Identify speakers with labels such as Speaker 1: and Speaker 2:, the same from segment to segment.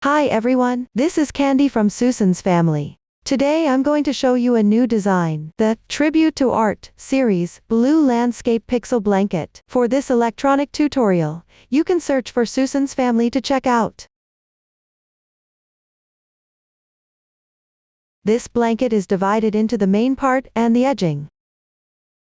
Speaker 1: Hi everyone, this is Candy from Susan's family. Today I'm going to show you a new design, the Tribute to Art series Blue Landscape Pixel Blanket. For this electronic tutorial, you can search for Susan's family to check out. This blanket is divided into the main part and the edging.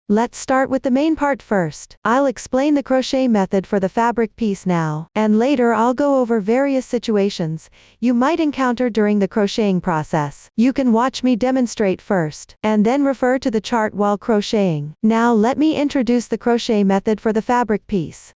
Speaker 1: Let's start with the main part first. I'll explain the crochet method for the fabric piece now, and later I'll go over various situations you might encounter during the crocheting process. You can watch me demonstrate first, and then refer to the chart while crocheting. Now let me introduce the crochet method for the fabric piece.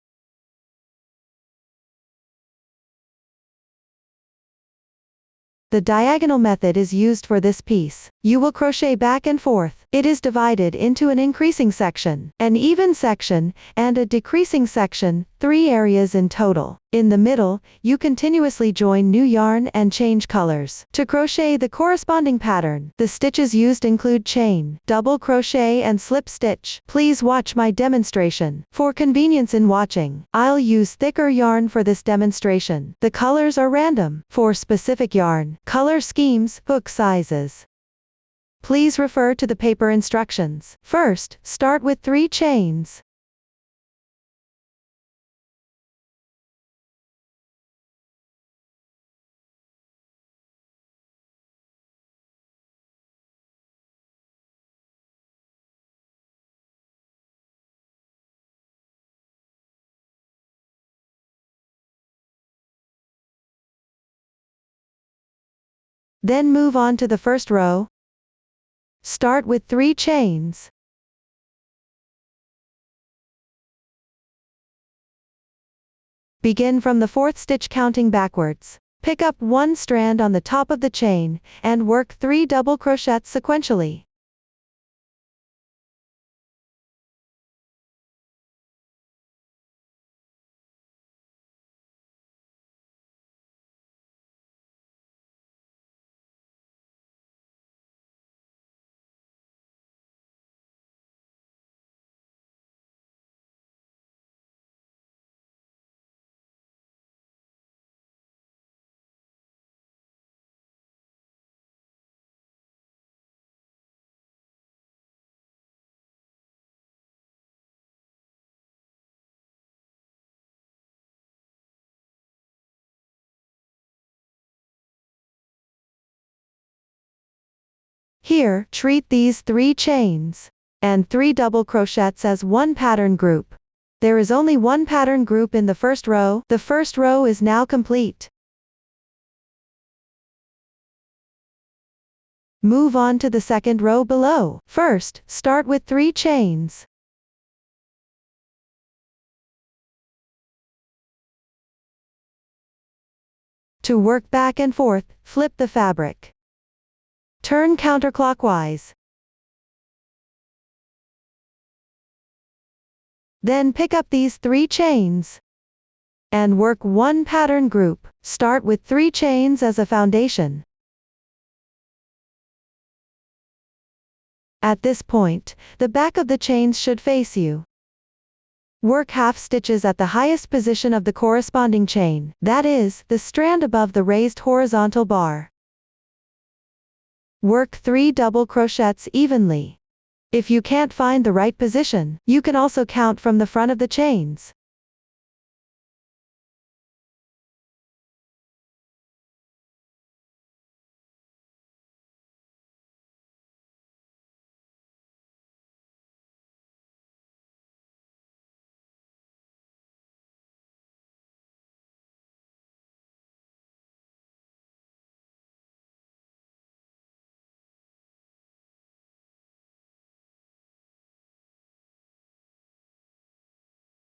Speaker 1: The diagonal method is used for this piece. You will crochet back and forth. It is divided into an increasing section, an even section, and a decreasing section, 3 areas in total. In the middle, you continuously join new yarn and change colors. To crochet the corresponding pattern, the stitches used include chain, double crochet and slip stitch. Please watch my demonstration. For convenience in watching, I'll use thicker yarn for this demonstration. The colors are random. For specific yarn, color schemes, hook sizes, please refer to the paper instructions. First, start with 3 chains. Then move on to the first row. Start with 3 chains. Begin from the 4th stitch counting backwards. Pick up 1 strand on the top of the chain, and work 3 double crochets sequentially. Here, treat these 3 chains and 3 double crochets as one pattern group. There is only one pattern group in the first row. The first row is now complete. Move on to the second row below. First, start with 3 chains. To work back and forth, flip the fabric. Turn counterclockwise. Then pick up these 3 chains and work one pattern group. Start with 3 chains as a foundation. At this point, the back of the chains should face you. Work half stitches at the highest position of the corresponding chain, that is, the strand above the raised horizontal bar. Work 3 double crochets evenly. If you can't find the right position, you can also count from the front of the chains.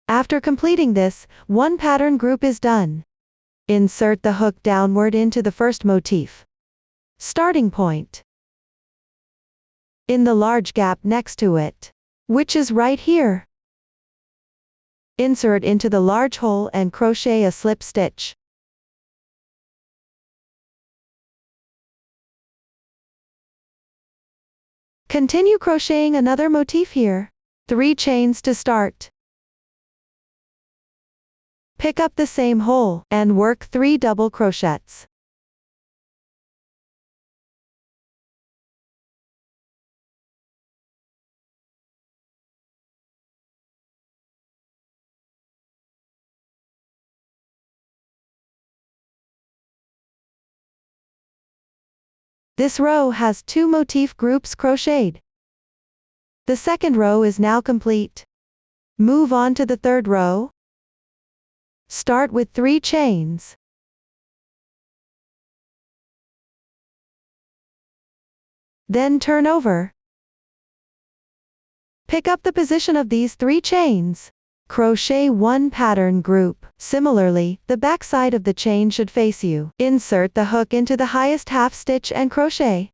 Speaker 1: After completing this, one pattern group is done. Insert the hook downward into the first motif. Starting point. In the large gap next to it, which is right here. Insert into the large hole and crochet a slip stitch. Continue crocheting another motif here. 3 chains to start. pick up the same hole, and work 3 double crochets. This row has 2 motif groups crocheted. The second row is now complete. Move on to the third row. Start with 3 chains. Then turn over. Pick up the position of these 3 chains. Crochet 1 pattern group. Similarly, the back side of the chain should face you. Insert the hook into the highest half stitch and crochet.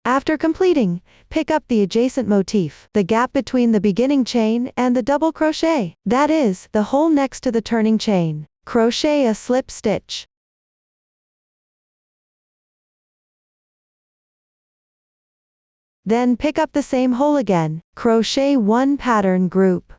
Speaker 1: After completing, pick up the adjacent motif, the gap between the beginning chain and the double crochet, that is, the hole next to the turning chain. Crochet a slip stitch. Then pick up the same hole again, crochet 1 pattern group.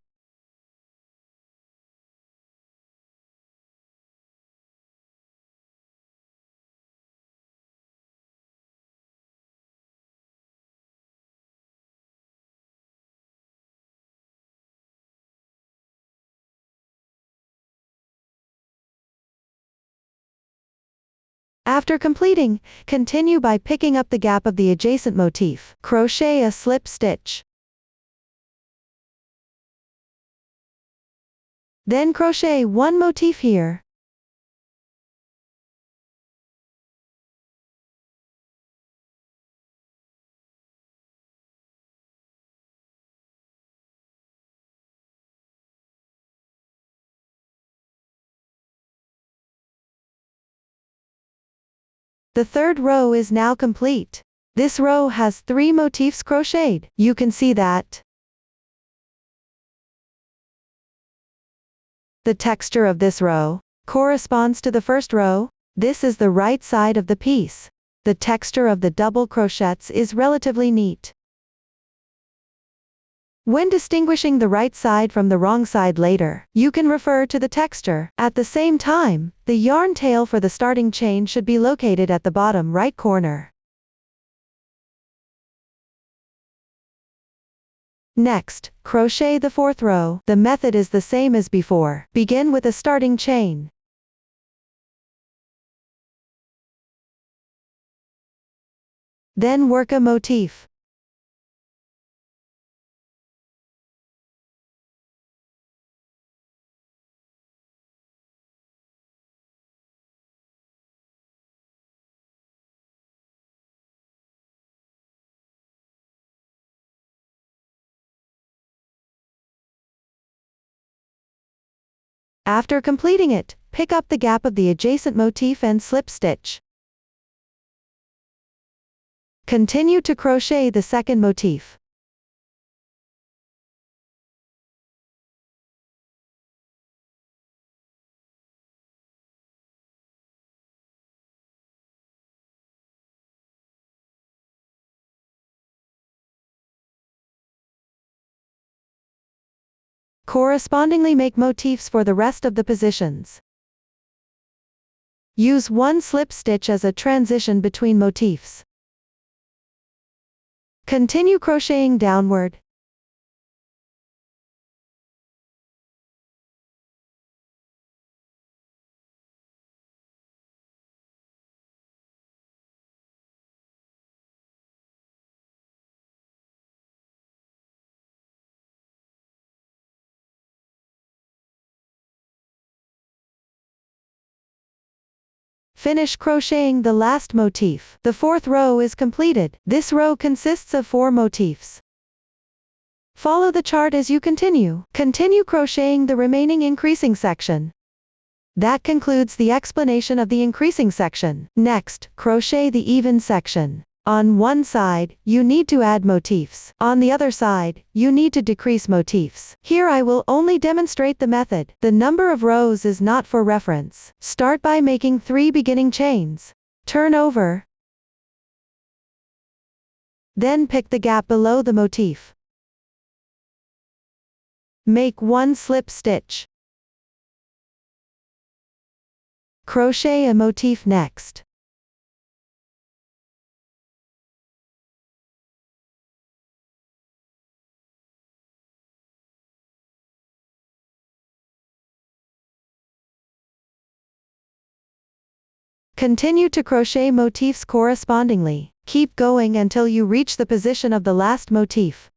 Speaker 1: After completing, continue by picking up the gap of the adjacent motif, crochet a slip stitch. Then crochet 1 motif here. The third row is now complete. This row has 3 motifs crocheted. You can see that the texture of this row corresponds to the first row. This is the right side of the piece. The texture of the double crochets is relatively neat. When distinguishing the right side from the wrong side later, you can refer to the texture. At the same time, the yarn tail for the starting chain should be located at the bottom right corner. Next, crochet the fourth row. The method is the same as before. Begin with a starting chain. Then work a motif. After completing it, pick up the gap of the adjacent motif and slip stitch. Continue to crochet the second motif. Correspondingly make motifs for the rest of the positions. Use 1 slip stitch as a transition between motifs. Continue crocheting downward. Finish crocheting the last motif. The fourth row is completed. This row consists of 4 motifs. Follow the chart as you continue. Continue crocheting the remaining increasing section. That concludes the explanation of the increasing section. Next, crochet the even section. On one side, you need to add motifs. On the other side, you need to decrease motifs. Here I will only demonstrate the method. The number of rows is not for reference. Start by making 3 beginning chains. Turn over. Then pick the gap below the motif. Make 1 slip stitch. Crochet a motif next. Continue to crochet motifs correspondingly. Keep going until you reach the position of the last motif.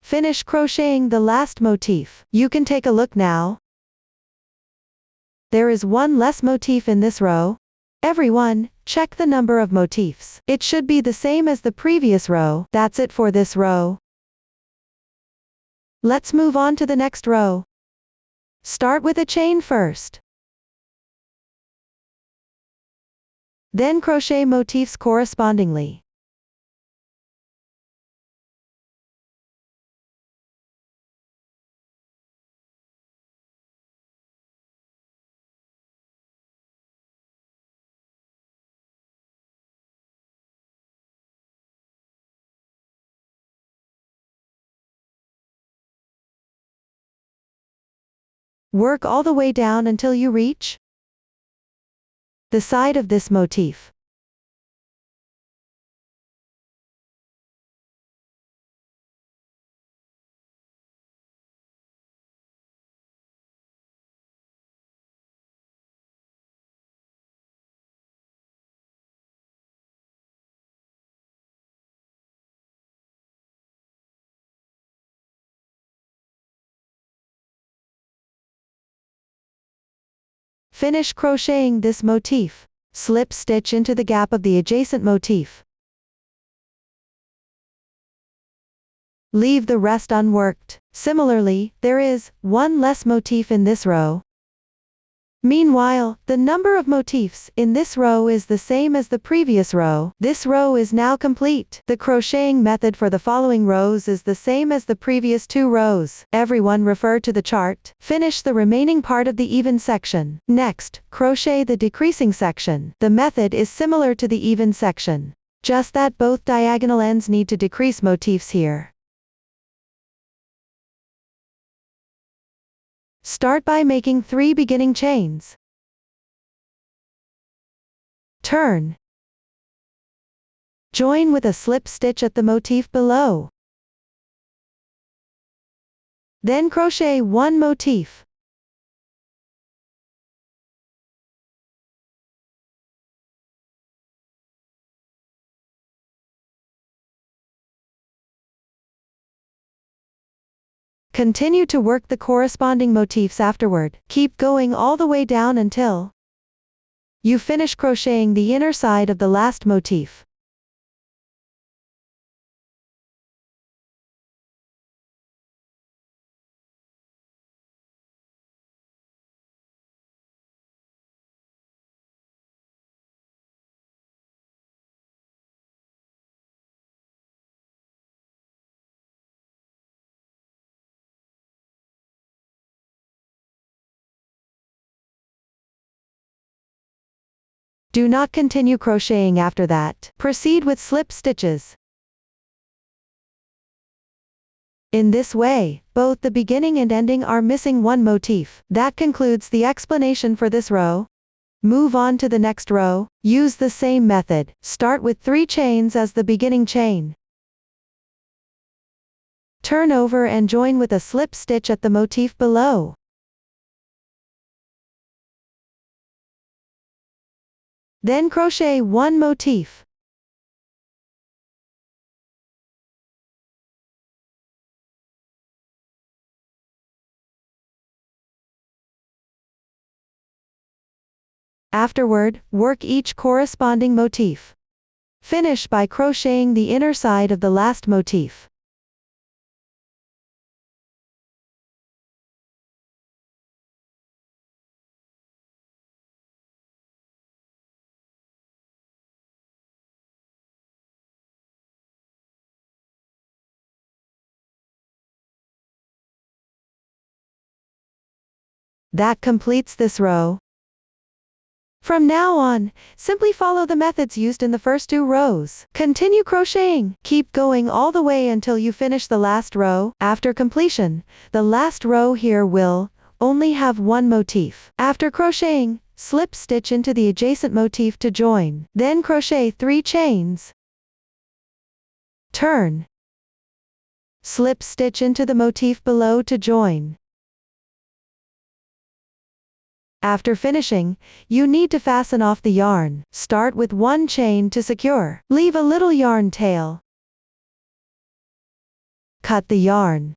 Speaker 1: Finish crocheting the last motif. You can take a look now. There is one less motif in this row. Everyone, check the number of motifs. It should be the same as the previous row. That's it for this row. Let's move on to the next row. Start with a chain first. Then crochet motifs correspondingly. Work all the way down until you reach the side of this motif. Finish crocheting this motif. Slip stitch into the gap of the adjacent motif. Leave the rest unworked. Similarly, there is one less motif in this row. Meanwhile, the number of motifs in this row is the same as the previous row. This row is now complete. The crocheting method for the following rows is the same as the previous 2 rows. Everyone refer to the chart. Finish the remaining part of the even section. Next, crochet the decreasing section. The method is similar to the even section. Just that both diagonal ends need to decrease motifs here. Start by making 3 beginning chains. Turn. Join with a slip stitch at the motif below. Then crochet 1 motif. Continue to work the corresponding motifs afterward. Keep going all the way down until you finish crocheting the inner side of the last motif. Do not continue crocheting after that. Proceed with slip stitches. In this way, both the beginning and ending are missing 1 motif. That concludes the explanation for this row. Move on to the next row. Use the same method. Start with 3 chains as the beginning chain. Turn over and join with a slip stitch at the motif below. Then crochet 1 motif. Afterward, work each corresponding motif. Finish by crocheting the inner side of the last motif. That completes this row. From now on, simply follow the methods used in the first 2 rows. Continue crocheting. Keep going all the way until you finish the last row. After completion, the last row here will only have 1 motif. After crocheting, slip stitch into the adjacent motif to join. Then crochet 3 chains. Turn. Slip stitch into the motif below to join. After finishing, you need to fasten off the yarn. Start with 1 chain to secure. Leave a little yarn tail. Cut the yarn.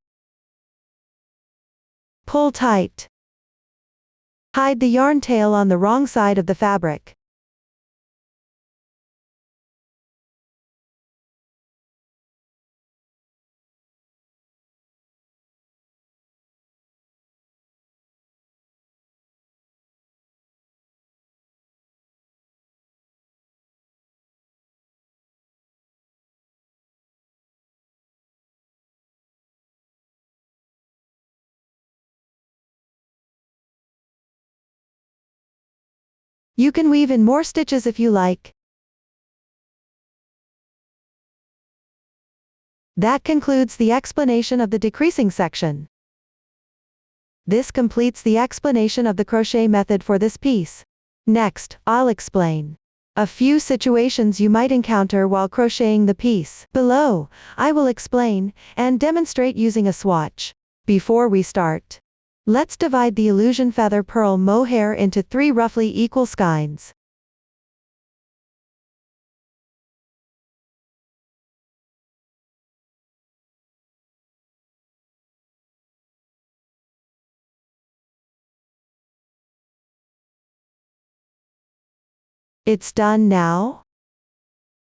Speaker 1: Pull tight. Hide the yarn tail on the wrong side of the fabric. You can weave in more stitches if you like. That concludes the explanation of the decreasing section. This completes the explanation of the crochet method for this piece. Next, I'll explain a few situations you might encounter while crocheting the piece. Below, I will explain and demonstrate using a swatch. Before we start, let's divide the illusion feather pearl mohair into 3 roughly equal skeins. It's done now.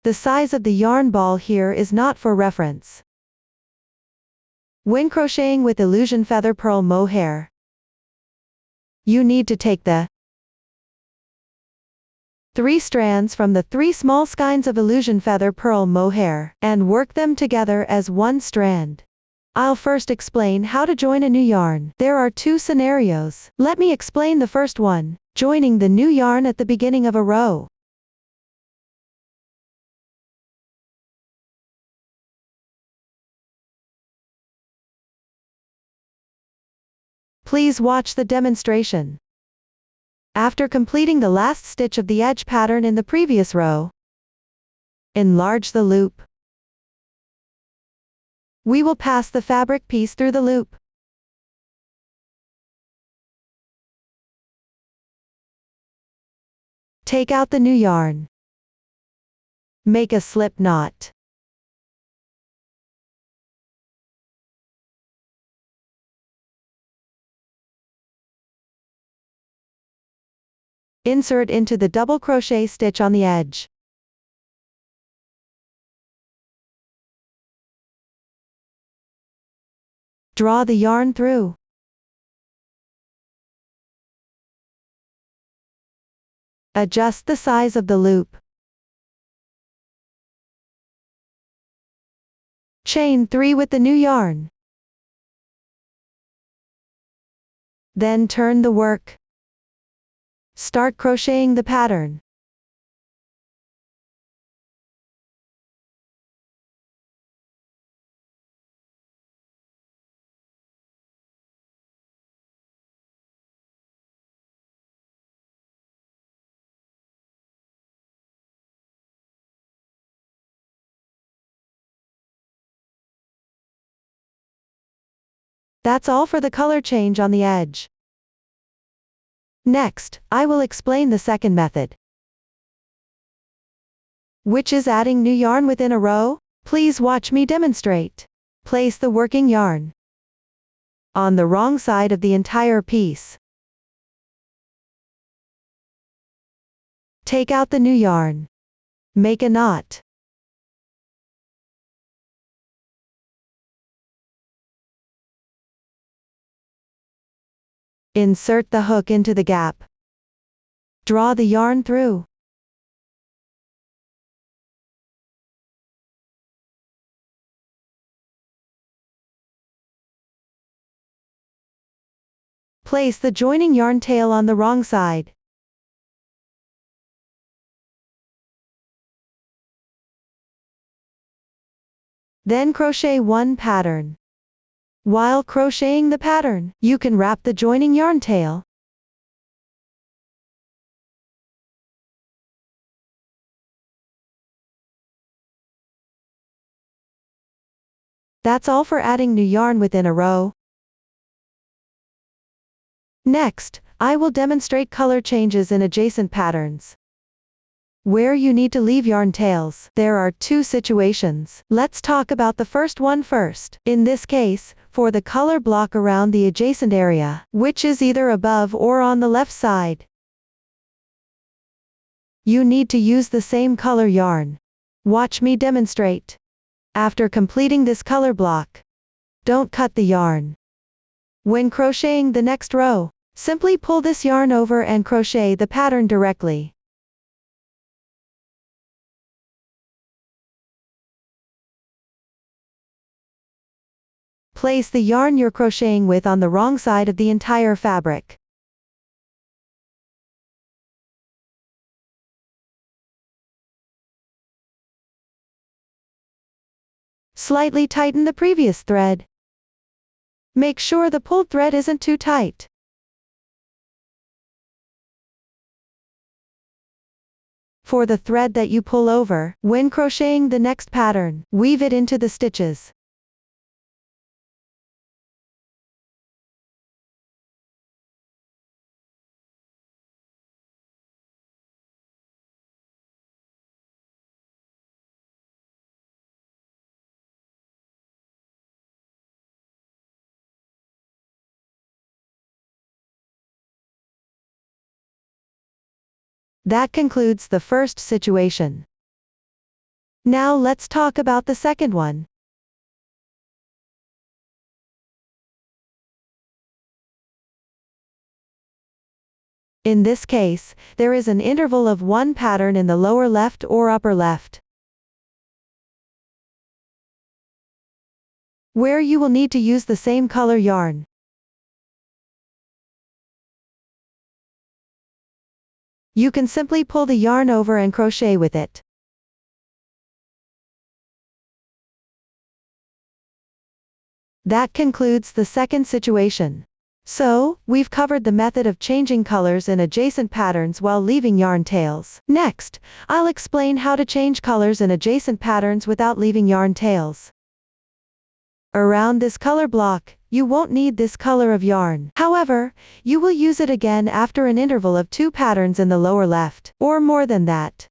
Speaker 1: The size of the yarn ball here is not for reference. When crocheting with illusion feather pearl mohair, you need to take the 3 strands from the 3 small skeins of illusion feather pearl mohair and work them together as 1 strand. I'll first explain how to join a new yarn. There are 2 scenarios. Let me explain the first one, joining the new yarn at the beginning of a row. Please watch the demonstration. After completing the last stitch of the edge pattern in the previous row, enlarge the loop. We will pass the fabric piece through the loop. Take out the new yarn. Make a slip knot. Insert into the double crochet stitch on the edge. Draw the yarn through. Adjust the size of the loop. Chain 3 with the new yarn. Then turn the work. Start crocheting the pattern. That's all for the color change on the edge. Next, I will explain the second method, which is adding new yarn within a row. Please watch me demonstrate. Place the working yarn on the wrong side of the entire piece. Take out the new yarn. Make a knot. Insert the hook into the gap. Draw the yarn through. Place the joining yarn tail on the wrong side. Then crochet one pattern. While crocheting the pattern, you can wrap the joining yarn tail. That's all for adding new yarn within a row. Next, I will demonstrate color changes in adjacent patterns, where you need to leave yarn tails. There are two situations. Let's talk about the first one first. In this case, for the color block around the adjacent area, which is either above or on the left side, you need to use the same color yarn. Watch me demonstrate. After completing this color block, don't cut the yarn. When crocheting the next row, simply pull this yarn over and crochet the pattern directly. Place the yarn you're crocheting with on the wrong side of the entire fabric. Slightly tighten the previous thread. Make sure the pulled thread isn't too tight. For the thread that you pull over, when crocheting the next pattern, weave it into the stitches. That concludes the first situation. Now let's talk about the second one. In this case, there is an interval of one pattern in the lower left or upper left, where you will need to use the same color yarn. You can simply pull the yarn over and crochet with it. That concludes the second situation. So, we've covered the method of changing colors in adjacent patterns while leaving yarn tails. Next, I'll explain how to change colors in adjacent patterns without leaving yarn tails. Around this color block, you won't need this color of yarn. However, you will use it again after an interval of two patterns in the lower left, or more than that.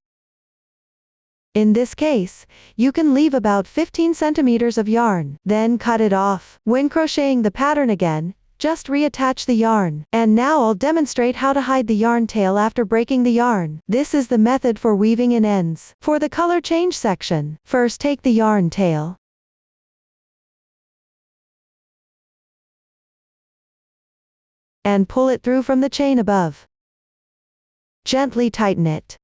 Speaker 1: In this case, you can leave about 15 centimeters of yarn, then cut it off. When crocheting the pattern again, just reattach the yarn. And now I'll demonstrate how to hide the yarn tail after breaking the yarn. This is the method for weaving in ends. For the color change section, first take the yarn tail, and pull it through from the chain above. Gently tighten it.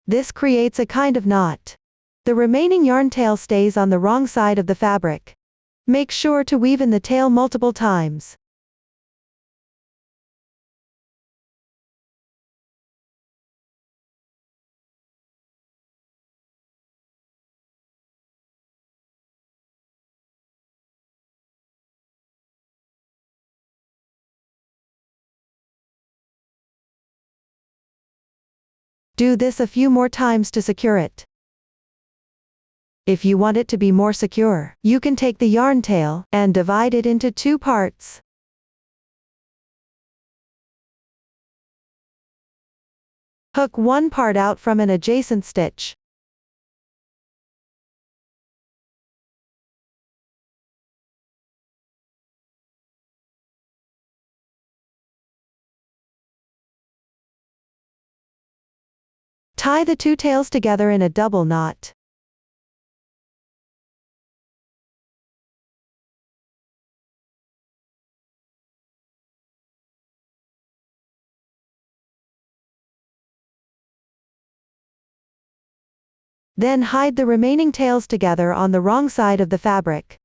Speaker 1: This creates a kind of knot. The remaining yarn tail stays on the wrong side of the fabric. Make sure to weave in the tail multiple times. Do this a few more times to secure it. If you want it to be more secure, you can take the yarn tail and divide it into 2 parts. Hook one part out from an adjacent stitch. Tie the 2 tails together in a double knot. Then hide the remaining tails together on the wrong side of the fabric.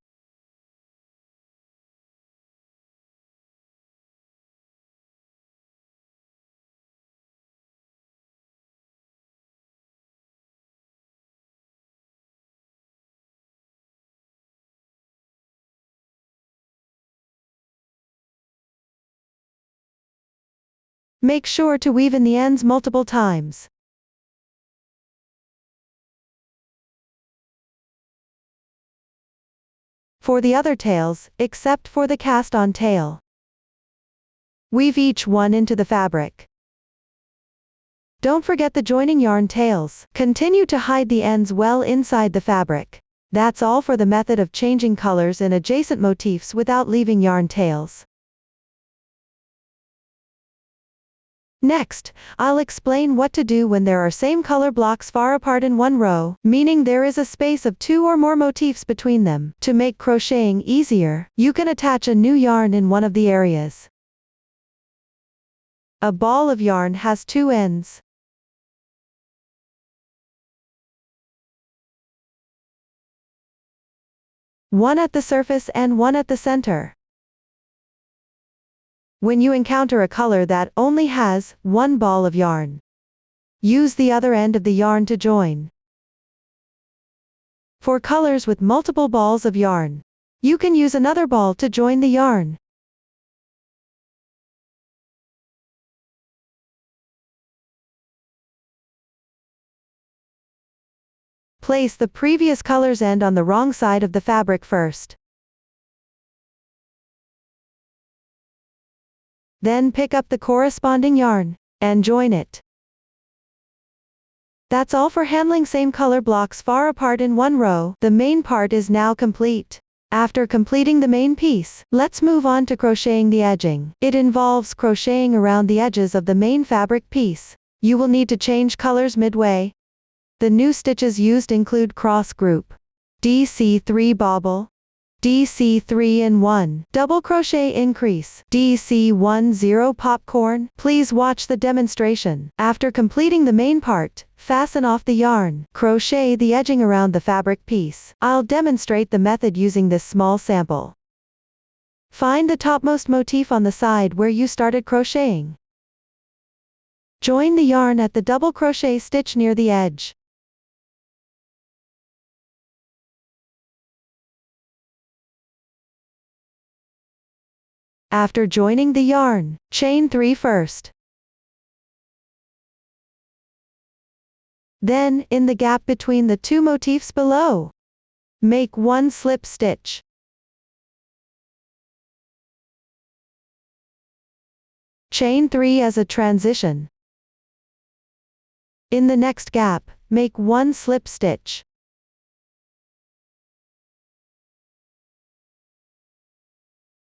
Speaker 1: Make sure to weave in the ends multiple times. For the other tails, except for the cast-on tail, weave each one into the fabric. Don't forget the joining yarn tails. Continue to hide the ends well inside the fabric. That's all for the method of changing colors in adjacent motifs without leaving yarn tails. Next, I'll explain what to do when there are same color blocks far apart in one row, meaning there is a space of 2 or more motifs between them. To make crocheting easier, you can attach a new yarn in one of the areas. A ball of yarn has 2 ends. One at the surface and one at the center. When you encounter a color that only has one ball of yarn, use the other end of the yarn to join. For colors with multiple balls of yarn, you can use another ball to join the yarn. Place the previous color's end on the wrong side of the fabric first. Then pick up the corresponding yarn and join it. That's all for handling same color blocks far apart in one row. The main part is now complete. After completing the main piece, let's move on to crocheting the edging. It involves crocheting around the edges of the main fabric piece. You will need to change colors midway. The new stitches used include cross group, DC3 bobble, DC3 in 1, double crochet increase, DC10 popcorn. Please watch the demonstration. After completing the main part, fasten off the yarn. Crochet the edging around the fabric piece. I'll demonstrate the method using this small sample. Find the topmost motif on the side where you started crocheting. Join the yarn at the double crochet stitch near the edge. After joining the yarn, chain 3 first. Then, in the gap between the 2 motifs below, make 1 slip stitch. Chain 3 as a transition. In the next gap, make 1 slip stitch.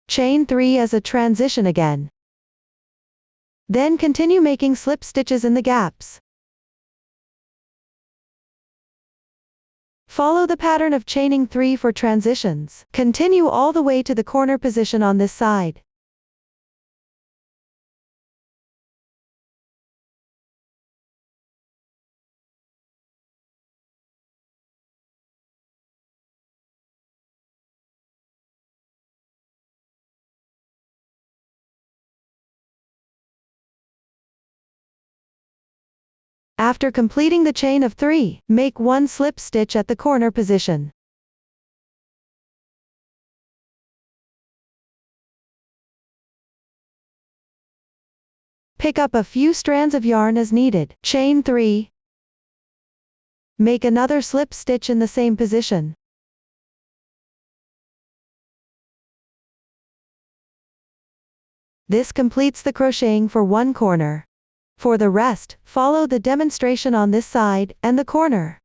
Speaker 1: Chain 3 as a transition again. Then continue making slip stitches in the gaps. Follow the pattern of chaining 3 for transitions. Continue all the way to the corner position on this side. After completing the chain of 3, make 1 slip stitch at the corner position. Pick up a few strands of yarn as needed. Chain 3. Make another slip stitch in the same position. This completes the crocheting for one corner. For the rest, follow the demonstration on this side and the corner.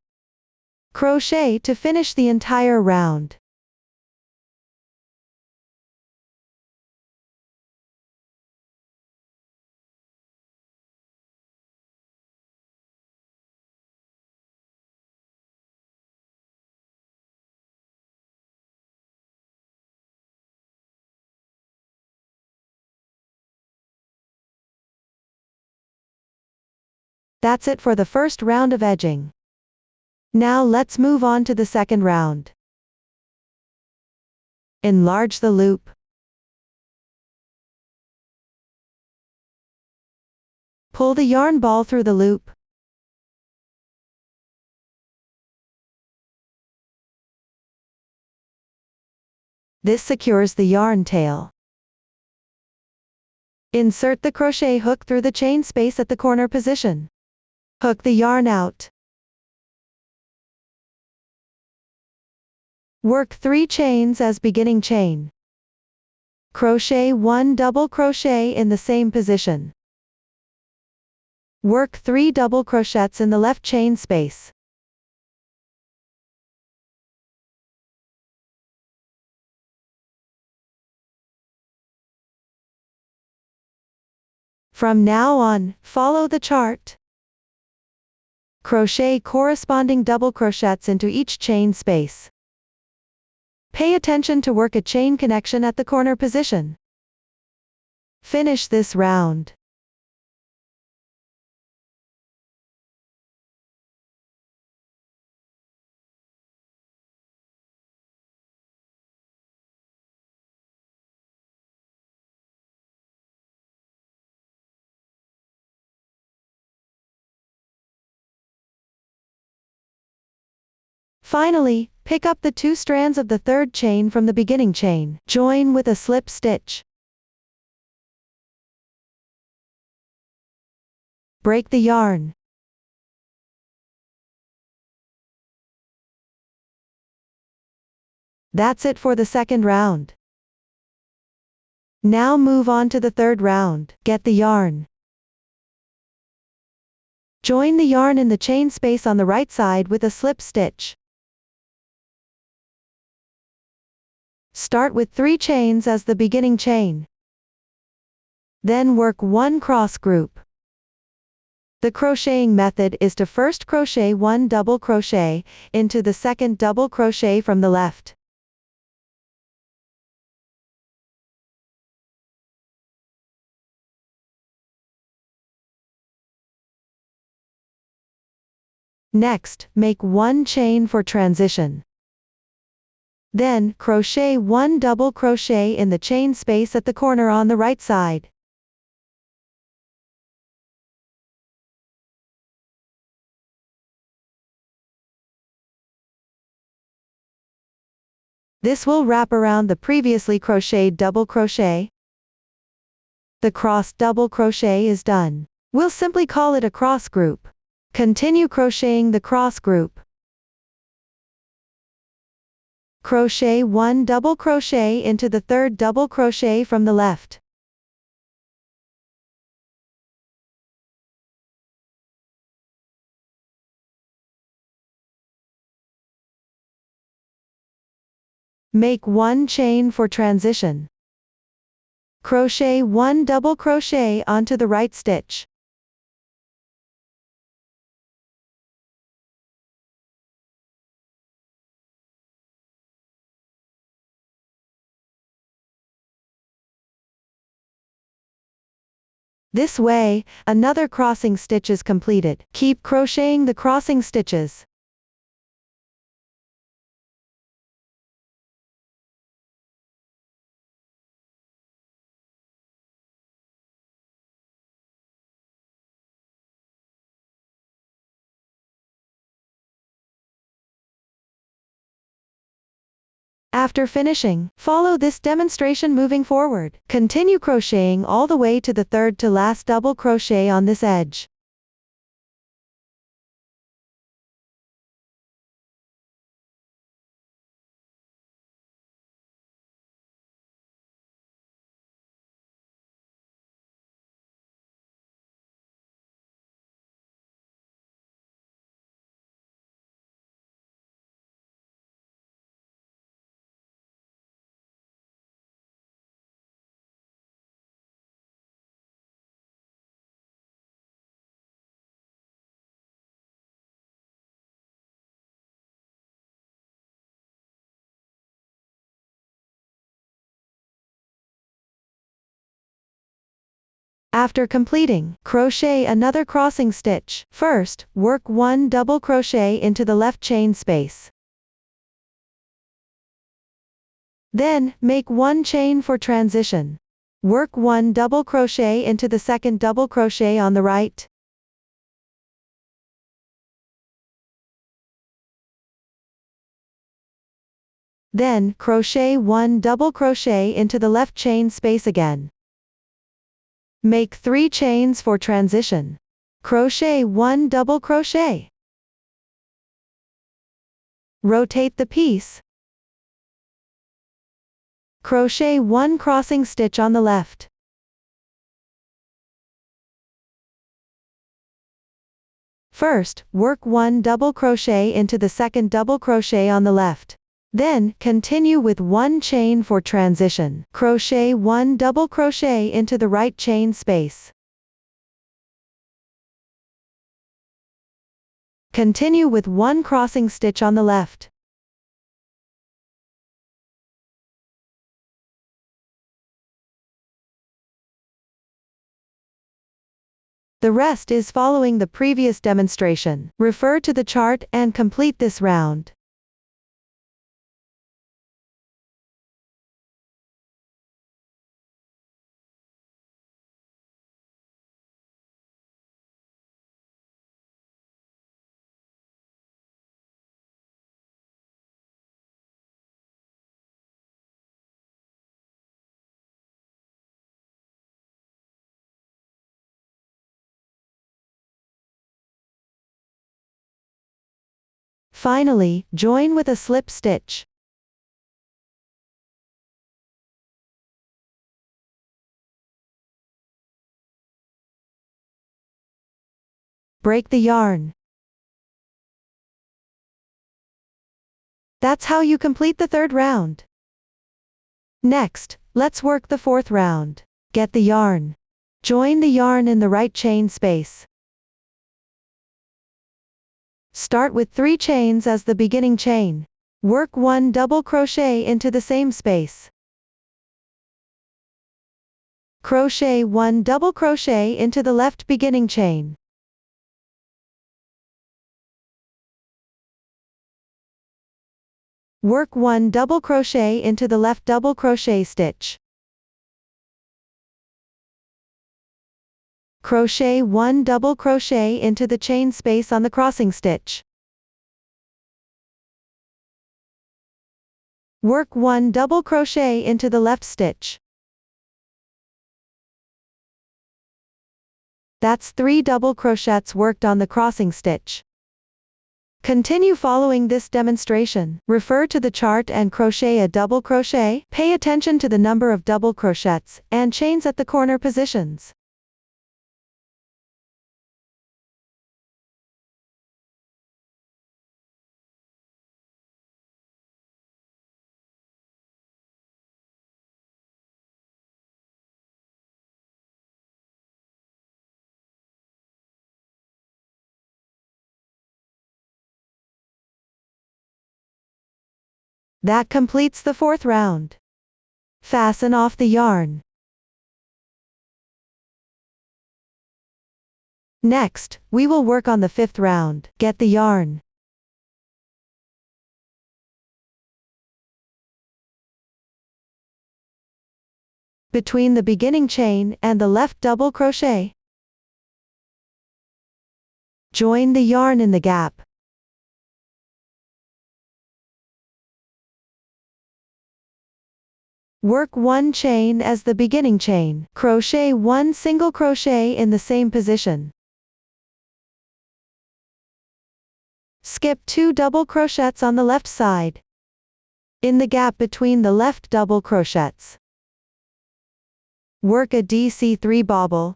Speaker 1: Crochet to finish the entire round. That's it for the first round of edging. Now let's move on to the second round. Enlarge the loop. Pull the yarn ball through the loop. This secures the yarn tail. Insert the crochet hook through the chain space at the corner position. Hook the yarn out. Work 3 chains as beginning chain. Crochet 1 double crochet in the same position. Work 3 double crochets in the left chain space. From now on, follow the chart. Crochet corresponding double crochets into each chain space. Pay attention to work a chain connection at the corner position. Finish this round. Finally, pick up the 2 strands of the third chain from the beginning chain. Join with a slip stitch. Break the yarn. That's it for the second round. Now move on to the third round. Get the yarn. Join the yarn in the chain space on the right side with a slip stitch. Start with 3 chains as the beginning chain. Then work 1 cross group. The crocheting method is to first crochet 1 double crochet into the second double crochet from the left. Next, make 1 chain for transition. Then, crochet 1 double crochet in the chain space at the corner on the right side. This will wrap around the previously crocheted double crochet. The cross double crochet is done. We'll simply call it a cross group. Continue crocheting the cross group. Crochet 1 double crochet into the third double crochet from the left. Make 1 chain for transition. Crochet 1 double crochet onto the right stitch. This way, another crossing stitch is completed. Keep crocheting the crossing stitches. After finishing, follow this demonstration moving forward. Continue crocheting all the way to the third to last double crochet on this edge. After completing, crochet another crossing stitch. First, work 1 double crochet into the left chain space. Then, make 1 chain for transition. Work 1 double crochet into the second double crochet on the right. Then, crochet 1 double crochet into the left chain space again. Make 3 chains for transition. Crochet 1 double crochet. Rotate the piece. Crochet 1 crossing stitch on the left. First, work 1 double crochet into the second double crochet on the left. Then, continue with 1 chain for transition. Crochet 1 double crochet into the right chain space. Continue with 1 crossing stitch on the left. The rest is following the previous demonstration. Refer to the chart and complete this round. Finally, join with a slip stitch. Break the yarn. That's how you complete the third round. Next, let's work the fourth round. Get the yarn. Join the yarn in the right chain space. Start with 3 chains as the beginning chain. Work 1 double crochet into the same space. Crochet 1 double crochet into the left beginning chain. Work 1 double crochet into the left double crochet stitch. Crochet 1 double crochet into the chain space on the crossing stitch. Work 1 double crochet into the left stitch. That's 3 double crochets worked on the crossing stitch. Continue following this demonstration. Refer to the chart and crochet a double crochet. Pay attention to the number of double crochets and chains at the corner positions. That completes the fourth round. Fasten off the yarn. Next, we will work on the fifth round. Get the yarn. Between the beginning chain and the left double crochet, join the yarn in the gap. Work 1 chain as the beginning chain. Crochet 1 single crochet in the same position. Skip 2 double crochets on the left side. In the gap between the left double crochets, work a DC3 bobble.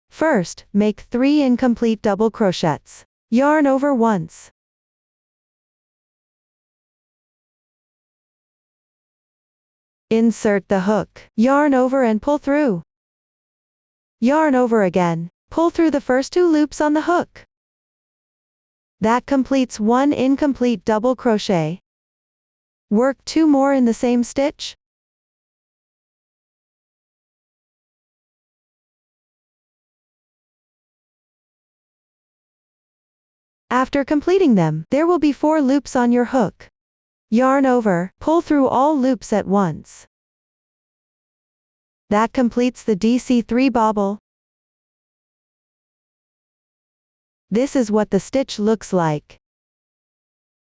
Speaker 1: First, make 3 incomplete double crochets. Yarn over once. Insert the hook. Yarn over and pull through. Yarn over again. Pull through the first 2 loops on the hook. That completes 1 incomplete double crochet. Work 2 more in the same stitch. After completing them, there will be 4 loops on your hook. Yarn over, pull through all loops at once. That completes the DC3 bobble. This is what the stitch looks like.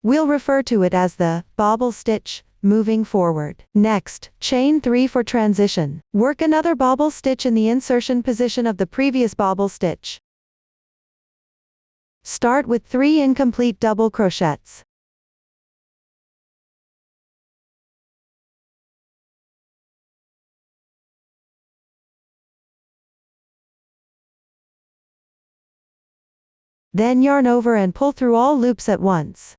Speaker 1: We'll refer to it as the bobble stitch moving forward. Next, chain 3 for transition. Work another bobble stitch in the insertion position of the previous bobble stitch. Start with 3 incomplete double crochets. Then yarn over and pull through all loops at once.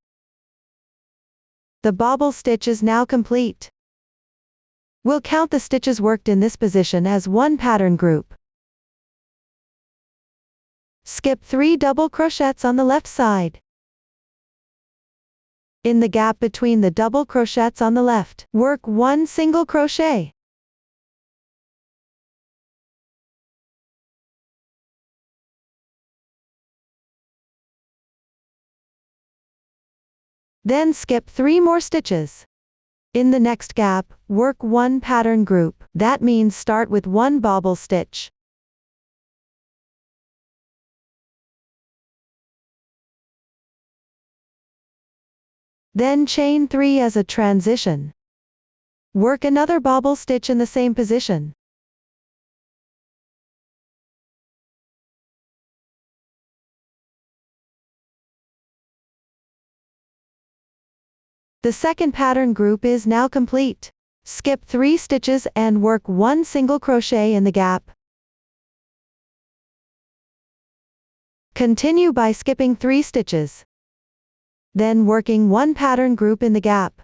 Speaker 1: The bobble stitch is now complete. We'll count the stitches worked in this position as one pattern group. Skip 3 double crochets on the left side. In the gap between the double crochets on the left, work 1 single crochet. Then skip 3 more stitches. In the next gap, work 1 pattern group. That means start with 1 bobble stitch. Then chain 3 as a transition. Work another bobble stitch in the same position. The second pattern group is now complete. Skip 3 stitches and work 1 single crochet in the gap. Continue by skipping 3 stitches. Then working 1 pattern group in the gap.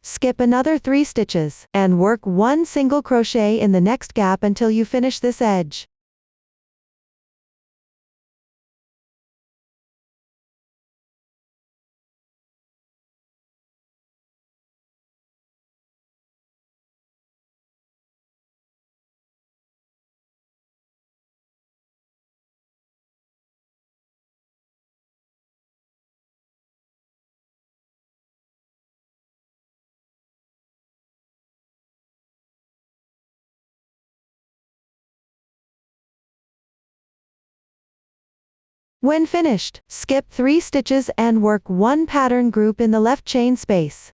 Speaker 1: Skip another 3 stitches, and work 1 single crochet in the next gap until you finish this edge. When finished, skip 3 stitches and work 1 pattern group in the left chain space.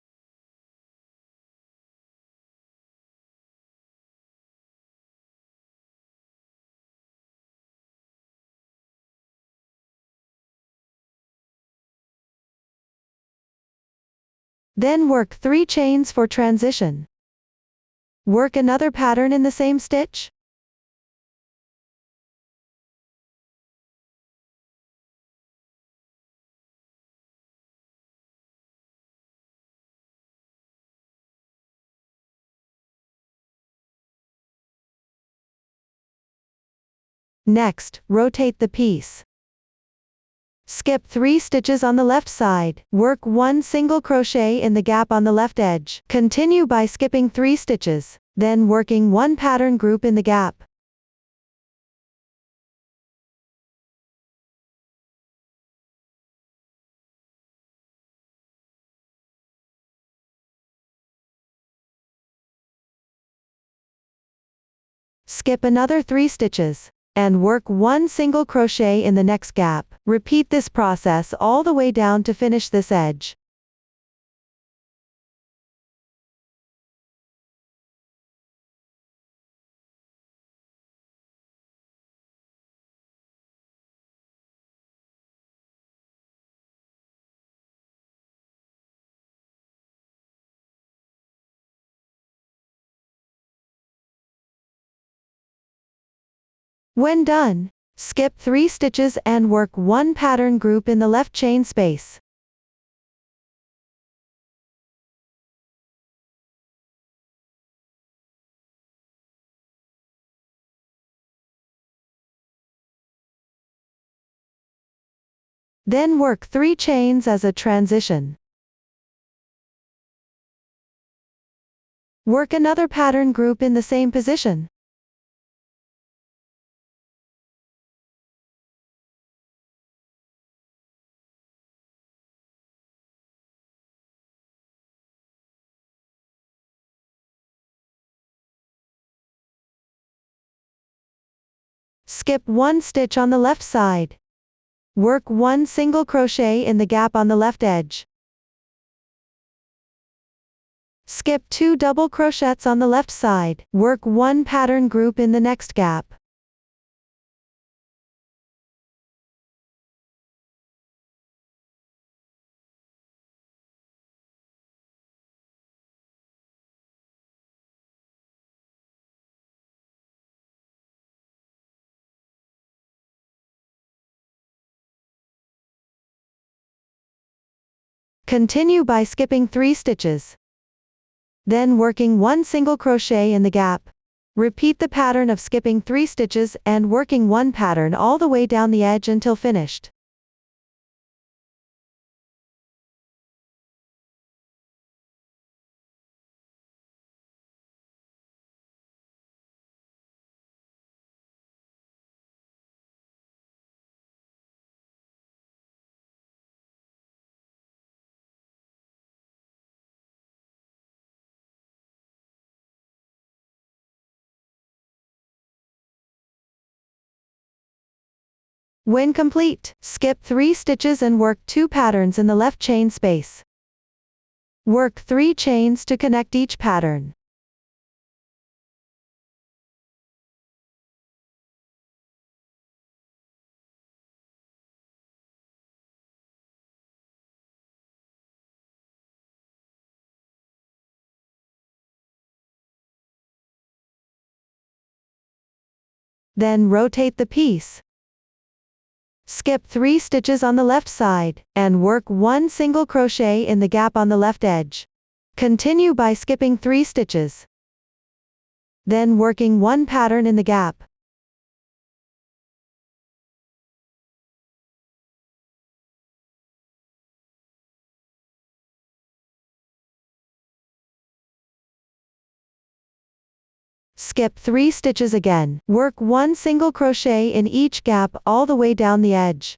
Speaker 1: Then work 3 chains for transition. Work another pattern in the same stitch. Next, rotate the piece. Skip 3 stitches on the left side, work 1 single crochet in the gap on the left edge. Continue by skipping 3 stitches, then working 1 pattern group in the gap. Skip another 3 stitches, and work 1 single crochet in the next gap. Repeat this process all the way down to finish this edge. When done, skip 3 stitches and work 1 pattern group in the left chain space. Then work 3 chains as a transition. Work another pattern group in the same position. Skip 1 stitch on the left side. Work 1 single crochet in the gap on the left edge. Skip 2 double crochets on the left side. Work 1 pattern group in the next gap. Continue by skipping 3 stitches. Then working 1 single crochet in the gap. Repeat the pattern of skipping 3 stitches and working 1 pattern all the way down the edge until finished. When complete, skip 3 stitches and work 2 patterns in the left chain space. Work 3 chains to connect each pattern. Then rotate the piece. Skip 3 stitches on the left side, and work 1 single crochet in the gap on the left edge. Continue by skipping 3 stitches. Then working 1 pattern in the gap. Skip 3 stitches again. Work 1 single crochet in each gap all the way down the edge.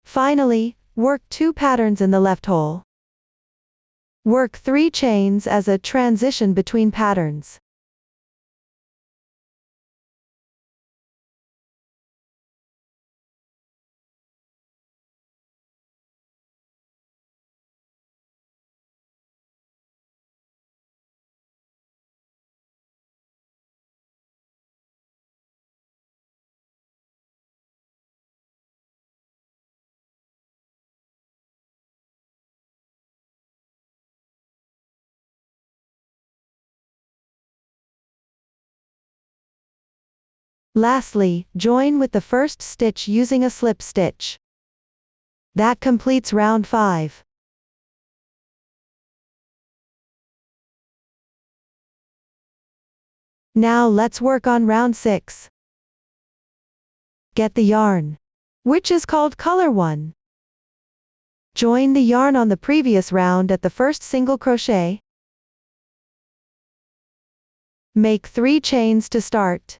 Speaker 1: Finally, work 2 patterns in the left hole. Work 3 chains as a transition between patterns. Lastly, join with the first stitch using a slip stitch. That completes round 5. Now let's work on round 6. Get the yarn, which is called color 1. Join the yarn on the previous round at the first single crochet. Make 3 chains to start.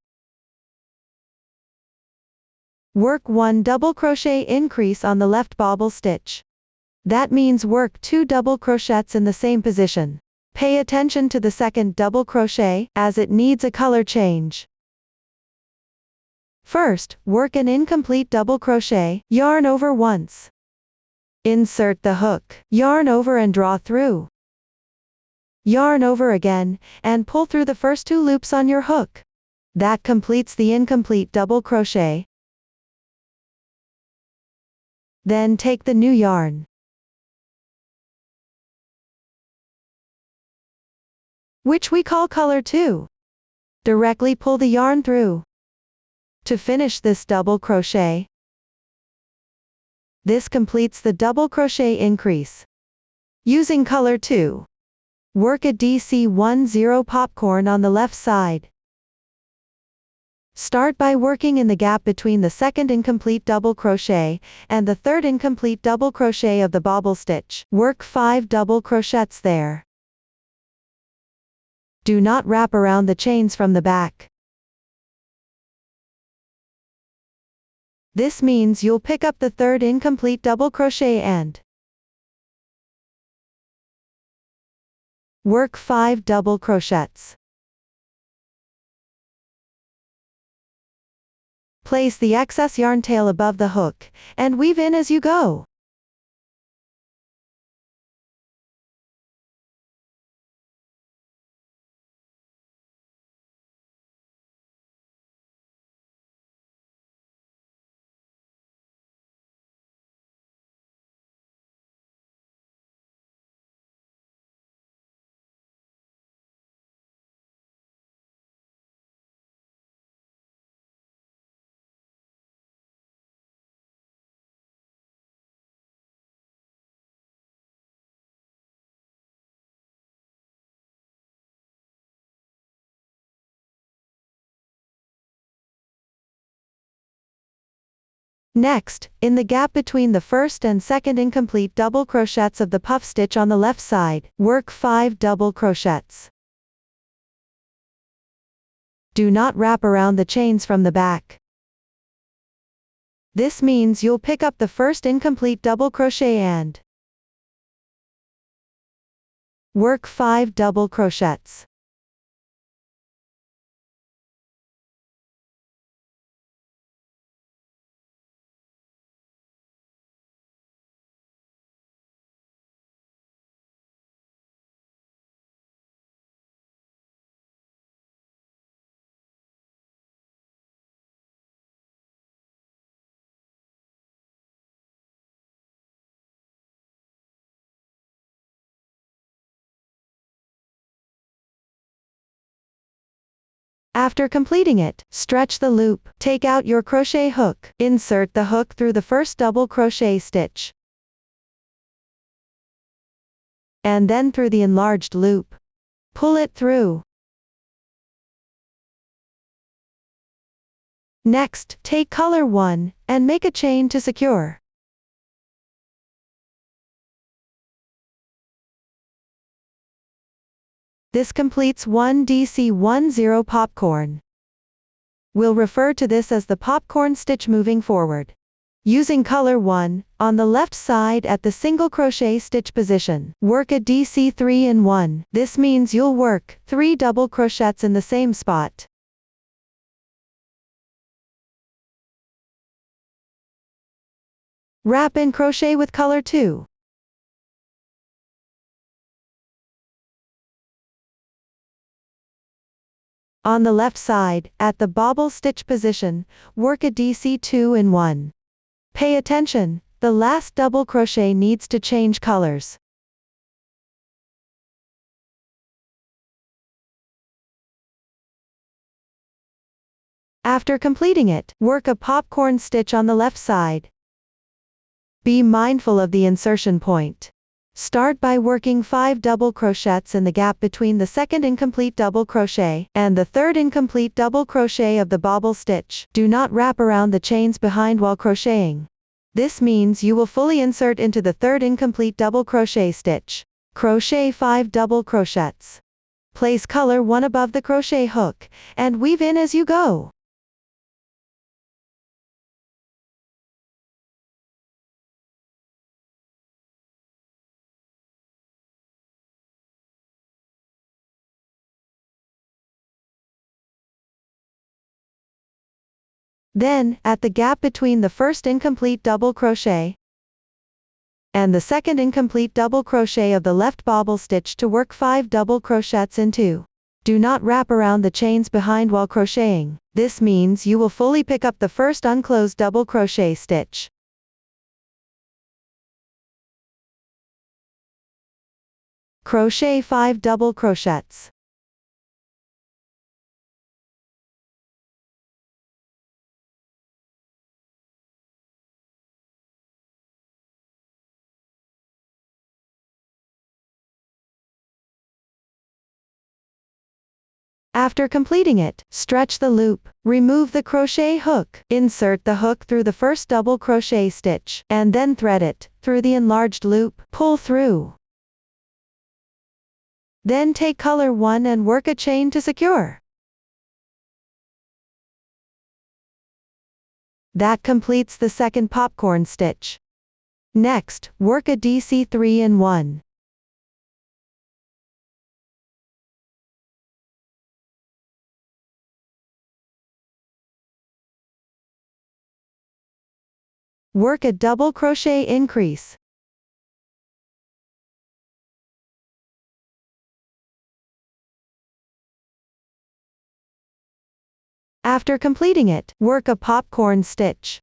Speaker 1: Work 1 double crochet increase on the left bobble stitch. That means work 2 double crochets in the same position. Pay attention to the second double crochet, as it needs a color change. First, work an incomplete double crochet, yarn over once. Insert the hook, yarn over and draw through. Yarn over again, and pull through the first 2 loops on your hook. That completes the incomplete double crochet. Then take the new yarn, which we call color 2. Directly pull the yarn through. To finish this double crochet. This completes the double crochet increase. Using color 2. Work a DC10 popcorn on the left side. Start by working in the gap between the second incomplete double crochet and the third incomplete double crochet of the bobble stitch. Work 5 double crochets there. Do not wrap around the chains from the back. This means you'll pick up the third incomplete double crochet and work 5 double crochets. Place the excess yarn tail above the hook, and weave in as you go. Next, in the gap between the first and second incomplete double crochets of the puff stitch on the left side, work 5 double crochets. Do not wrap around the chains from the back. This means you'll pick up the first incomplete double crochet and work 5 double crochets. After completing it, stretch the loop, take out your crochet hook, insert the hook through the first double crochet stitch, and then through the enlarged loop. Pull it through. Next, take color 1, and make a chain to secure. This completes 1 DC10 popcorn. We'll refer to this as the popcorn stitch moving forward. Using color 1, on the left side at the single crochet stitch position, work a DC3 in 1. This means you'll work 3 double crochets in the same spot. Wrap and crochet with color 2. On the left side, at the bobble stitch position, work a DC2 in 1. Pay attention, the last double crochet needs to change colors. After completing it, work a popcorn stitch on the left side. Be mindful of the insertion point. Start by working 5 double crochets in the gap between the second incomplete double crochet and the third incomplete double crochet of the bobble stitch. Do not wrap around the chains behind while crocheting. This means you will fully insert into the third incomplete double crochet stitch. Crochet 5 double crochets. Place color 1 above the crochet hook, and weave in as you go. Then, at the gap between the first incomplete double crochet and the second incomplete double crochet of the left bobble stitch to work 5 double crochets in 2. Do not wrap around the chains behind while crocheting. This means you will fully pick up the first unclosed double crochet stitch. Crochet 5 double crochets. After completing it, stretch the loop, remove the crochet hook, insert the hook through the first double crochet stitch, and then thread it through the enlarged loop, pull through. Then take color 1 and work a chain to secure. That completes the second popcorn stitch. Next, work a DC 3 in 1. Work a double crochet increase. After completing it, work a popcorn stitch.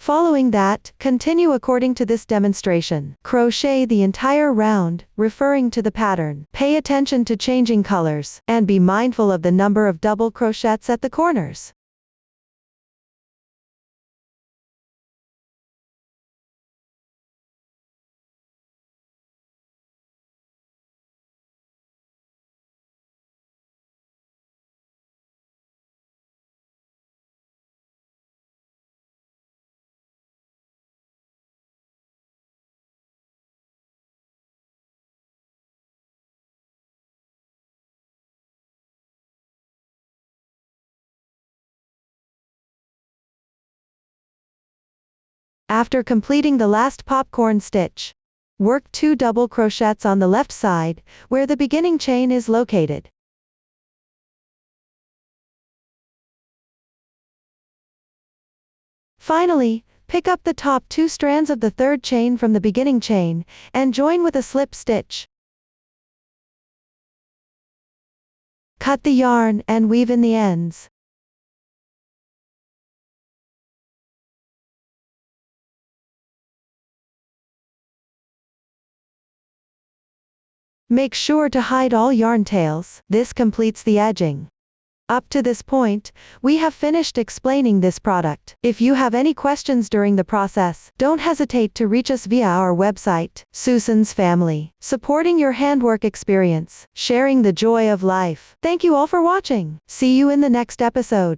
Speaker 1: Following that, continue according to this demonstration. Crochet the entire round, referring to the pattern. Pay attention to changing colors, and be mindful of the number of double crochets at the corners. After completing the last popcorn stitch, work 2 double crochets on the left side, where the beginning chain is located. Finally, pick up the top 2 strands of the third chain from the beginning chain, and join with a slip stitch. Cut the yarn and weave in the ends. Make sure to hide all yarn tails. This completes the edging. Up to this point, we have finished explaining this product. If you have any questions during the process, don't hesitate to reach us via our website. Susan's Family, supporting your handwork experience, sharing the joy of life. Thank you all for watching. See you in the next episode.